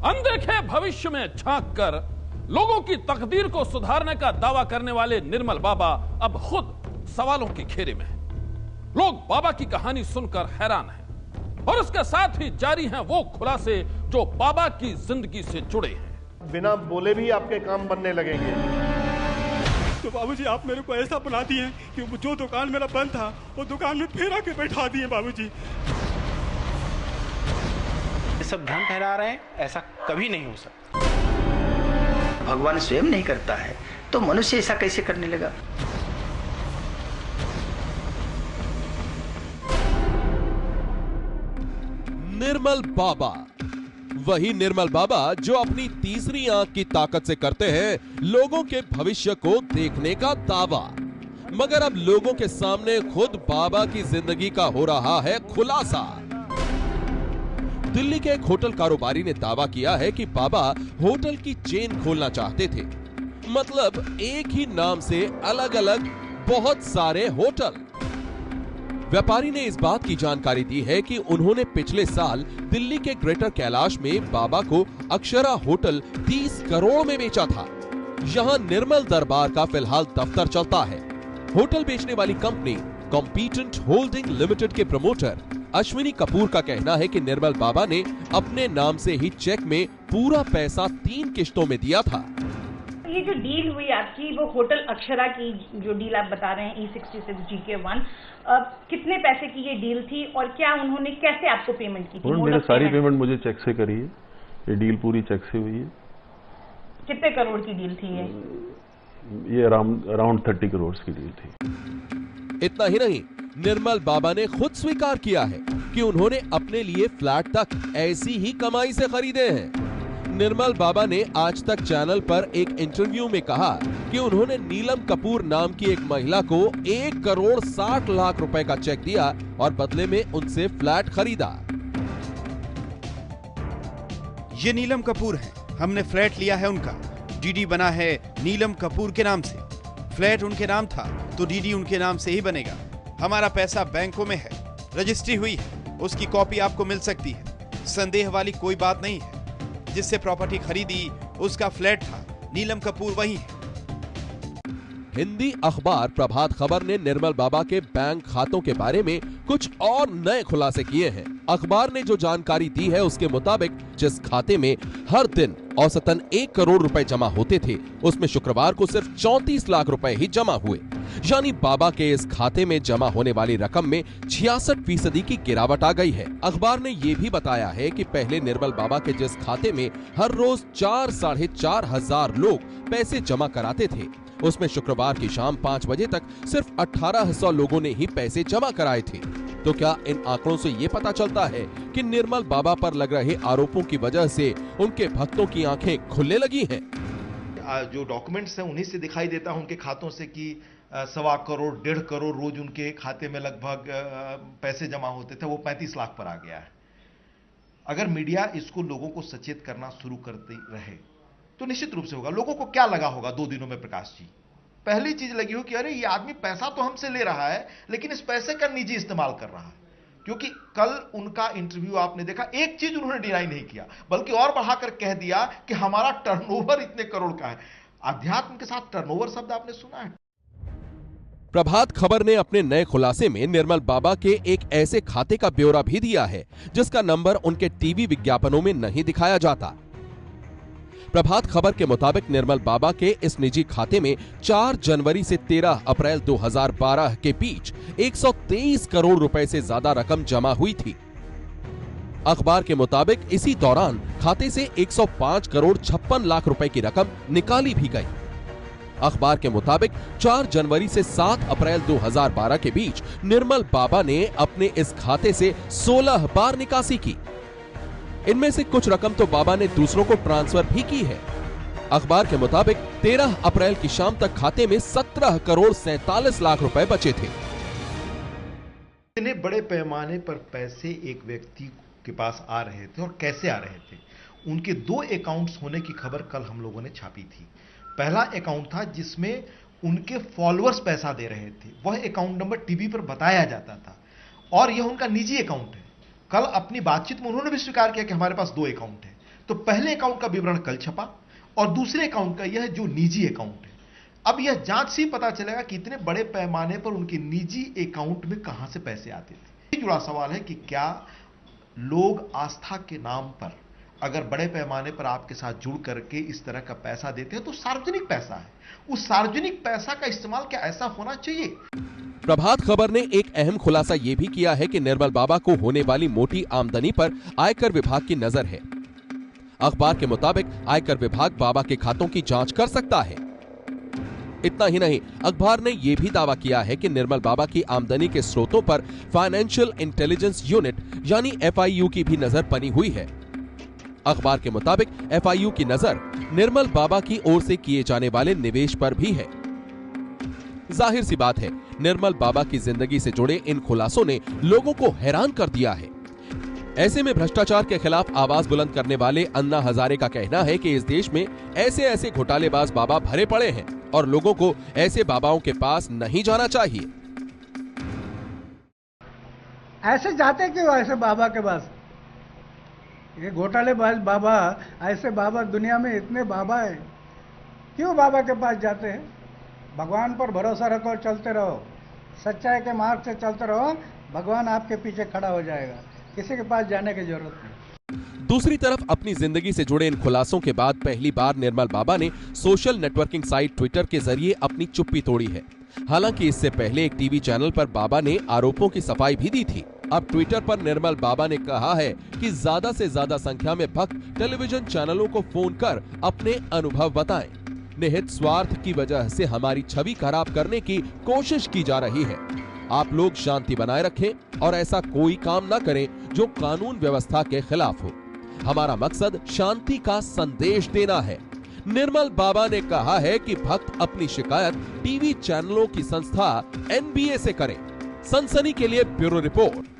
अनदेखे भविष्य में झांक कर लोगों की तकदीर को सुधारने का दावा करने वाले निर्मल बाबा अब खुद सवालों के घेरे में हैं। लोग बाबा की कहानी सुनकर हैरान हैं और उसके साथ ही जारी हैं वो खुलासे जो बाबा की जिंदगी से जुड़े हैं। बिना बोले भी आपके काम बनने लगेंगे। तो बाबूजी आप मेरे को ऐसा बना दिए कि जो दुकान मेरा बंद था वो दुकान में फेरा के बैठा दिए बाबूजी। सब भ्रम फैला रहे हैं, ऐसा कभी नहीं हो सकता। भगवान स्वयं नहीं करता है तो मनुष्य ऐसा कैसे करने लगा? निर्मल बाबा, वही निर्मल बाबा जो अपनी तीसरी आंख की ताकत से करते हैं लोगों के भविष्य को देखने का दावा। मगर अब लोगों के सामने खुद बाबा की जिंदगी का हो रहा है खुलासा। दिल्ली के एक होटल कारोबारी ने दावा किया है कि बाबा होटल की चेन खोलना चाहते थे, मतलब एक ही नाम से अलग अलग बहुत सारे होटल। व्यापारी ने इस बात की जानकारी दी है कि उन्होंने पिछले साल दिल्ली के ग्रेटर कैलाश में बाबा को अक्षरा होटल 30 करोड़ में बेचा था। यहां निर्मल दरबार का फिलहाल दफ्तर चलता है। होटल बेचने वाली कंपनी कॉम्पिटेंट होल्डिंग लिमिटेड के प्रमोटर अश्विनी कपूर का कहना है कि निर्मल बाबा ने अपने नाम से ही चेक में पूरा पैसा 3 किश्तों में दिया था। ये जो डील हुई आपकी, वो होटल अक्षरा की जो डील आप बता रहे हैं E66 GK1, कितने पैसे की ये डील थी और क्या उन्होंने कैसे आपको पेमेंट की थी? मैंने सारी पेमेंट मुझे चेक से करी है। ये डील पूरी चेक से हुई है। कितने करोड़ की डील थी ये अराउंड 30 करोड़ की डील थी। इतना ही नहीं, निर्मल बाबा ने खुद स्वीकार किया है कि उन्होंने अपने लिए फ्लैट तक ऐसी ही कमाई से खरीदे हैं। निर्मल बाबा ने आज तक चैनल पर एक इंटरव्यू में कहा कि उन्होंने नीलम कपूर नाम की एक महिला को 1 करोड़ 60 लाख रुपए का चेक दिया और बदले में उनसे फ्लैट खरीदा। ये नीलम कपूर हैं, हमने फ्लैट लिया है उनका। डीडी बना है नीलम कपूर के नाम से। फ्लैट उनके नाम था तो डीडी उनके नाम से ही बनेगा। हमारा पैसा बैंकों में है, रजिस्ट्री हुई है, उसकी कॉपी आपको मिल सकती है। संदेह वाली कोई बात नहीं है। जिससे प्रॉपर्टी खरीदी उसका फ्लैट था, नीलम कपूर वही है। हिंदी अखबार प्रभात खबर ने निर्मल बाबा के बैंक खातों के बारे में कुछ और नए खुलासे किए हैं। अखबार ने जो जानकारी दी है उसके मुताबिक जिस खाते में हर दिन औसतन 1 करोड़ रुपए जमा होते थे, उसमें शुक्रवार को सिर्फ 34 लाख रुपए ही जमा हुए। यानी बाबा के इस खाते में जमा होने वाली रकम में 66% की गिरावट आ गई है। अखबार ने यह भी बताया है कि पहले निर्मल बाबा के जिस खाते में हर रोज 4-4.5 हजार लोग पैसे जमा कराते थे, उसमें शुक्रवार की शाम 5 बजे तक सिर्फ 1800 लोगों ने ही पैसे जमा कराए थे। तो क्या इन आंकड़ों से ये पता चलता है कि निर्मल बाबा पर लग रहे आरोपों की वजह से उनके भक्तों की आंखें खुलने लगी हैं? जो डॉक्यूमेंट्स हैं उन्हीं से दिखाई देता है उनके खातों से कि 1.25 करोड़ 1.5 करोड़ रोज उनके खाते में लगभग पैसे जमा होते थे, वो 35 लाख पर आ गया है। अगर मीडिया इसको लोगों को सचेत करना शुरू करती रहे तो निश्चित रूप से होगा। लोगों को क्या लगा होगा 2 दिनों में प्रकाश जी? पहली चीज लगी हो कि अरे ये आदमी पैसा तो हमसे ले रहा है लेकिन इस पैसे का निजी इस्तेमाल कर रहा है। क्योंकि कल उनका इंटरव्यू आपने देखा, एक चीज उन्होंने डिनाई नहीं किया बल्कि और बढ़ाकर कह दिया कि हमारा टर्नओवर इतने करोड़ का है। अध्यात्म के साथ टर्नओवर शब्द आपने सुना है? प्रभात खबर ने अपने नए खुलासे में निर्मल बाबा के एक ऐसे खाते का ब्यौरा भी दिया है जिसका नंबर उनके टीवी विज्ञापनों में नहीं दिखाया जाता। प्रभात खबर के मुताबिक निर्मल बाबा के इस निजी खाते में 4 जनवरी से 13 अप्रैल 2012 के बीच 123 करोड़ रुपए से ज्यादा रकम जमा हुई थी। अखबार के मुताबिक इसी दौरान खाते से 105 करोड़ 56 लाख रुपए की रकम निकाली भी गई। अखबार के मुताबिक 4 जनवरी से 7 अप्रैल 2012 के बीच निर्मल बाबा ने अपने इस खाते से 16 बार निकासी की। इनमें से कुछ रकम तो बाबा ने दूसरों को ट्रांसफर भी की है। अखबार के मुताबिक 13 अप्रैल की शाम तक खाते में 17 करोड़ 47 लाख रुपए बचे थे। इतने बड़े पैमाने पर पैसे एक व्यक्ति के पास आ रहे थे और कैसे आ रहे थे? उनके 2 अकाउंट्स होने की खबर कल हम लोगों ने छापी थी। पहला अकाउंट था जिसमें उनके फॉलोअर्स पैसा दे रहे थे, वह अकाउंट नंबर टीवी पर बताया जाता था और यह उनका निजी अकाउंट है। कल अपनी बातचीत में उन्होंने भी स्वीकार किया कि हमारे पास 2 अकाउंट है। तो पहले अकाउंट का विवरण कल छपा और दूसरे अकाउंट का यह जो निजी अकाउंट है, अब यह जांच से पता चलेगा कि इतने बड़े पैमाने पर उनके निजी अकाउंट में कहां से पैसे आते थे। जुड़ा सवाल है कि क्या लोग आस्था के नाम पर अगर बड़े पैमाने पर आपके साथ जुड़ करके इस तरह का पैसा देते हैं तो सार्वजनिक पैसा है, उस सार्वजनिक पैसा का इस्तेमाल क्या ऐसा होना चाहिए? प्रभात खबर ने एक अहम खुलासा यह भी किया है कि निर्मल बाबा को होने वाली मोटी आमदनी पर आयकर विभाग की नजर है। अखबार के मुताबिक आयकर विभाग बाबा के खातों की जांच कर सकता है। इतना ही नहीं, अखबार ने यह भी दावा किया है कि निर्मल बाबा की आमदनी के स्रोतों पर फाइनेंशियल इंटेलिजेंस यूनिट यानी FIU की भी नजर बनी हुई है। अखबार के मुताबिक FIU की नजर निर्मल बाबा की ओर से किए जाने वाले निवेश पर भी है। जाहिर सी बात है, निर्मल बाबा की जिंदगी से जुड़े इन खुलासों ने लोगों को हैरान कर दिया है। ऐसे में भ्रष्टाचार के खिलाफ आवाज बुलंद करने वाले अन्ना हजारे का कहना है कि इस देश में ऐसे घोटालेबाज बाबा भरे पड़े हैं और लोगों को ऐसे बाबाओं के पास नहीं जाना चाहिए। ऐसे जाते क्यों ऐसे बाबा के पास? ये घोटालेबाज बाबा, ऐसे बाबा दुनिया में इतने बाबा हैं, क्यों बाबा के पास जाते हैं? भगवान पर भरोसा रखो और चलते रहो, सच्चाई के मार्ग से चलते रहो, भगवान आपके पीछे खड़ा हो जाएगा, किसी के पास जाने की जरूरत नहीं। दूसरी तरफ अपनी जिंदगी से जुड़े इन खुलासों के बाद पहली बार निर्मल बाबा ने सोशल नेटवर्किंग साइट ट्विटर के जरिए अपनी चुप्पी तोड़ी है। हालांकि इससे पहले एक टीवी चैनल पर बाबा ने आरोपों की सफाई भी दी थी। अब ट्विटर पर निर्मल बाबा ने कहा है कि ज्यादा से ज्यादा संख्या में भक्त टेलीविजन चैनलों को फोन कर अपने अनुभव बताएं। निहित स्वार्थ की वजह से हमारी छवि खराब करने की कोशिश की जा रही है। आप लोग शांति बनाए रखें और ऐसा कोई काम न करें जो कानून व्यवस्था के खिलाफ हो। हमारा मकसद शांति का संदेश देना है। निर्मल बाबा ने कहा है कि भक्त अपनी शिकायत टीवी चैनलों की संस्था NBA से करें। सनसनी के लिए ब्यूरो रिपोर्ट।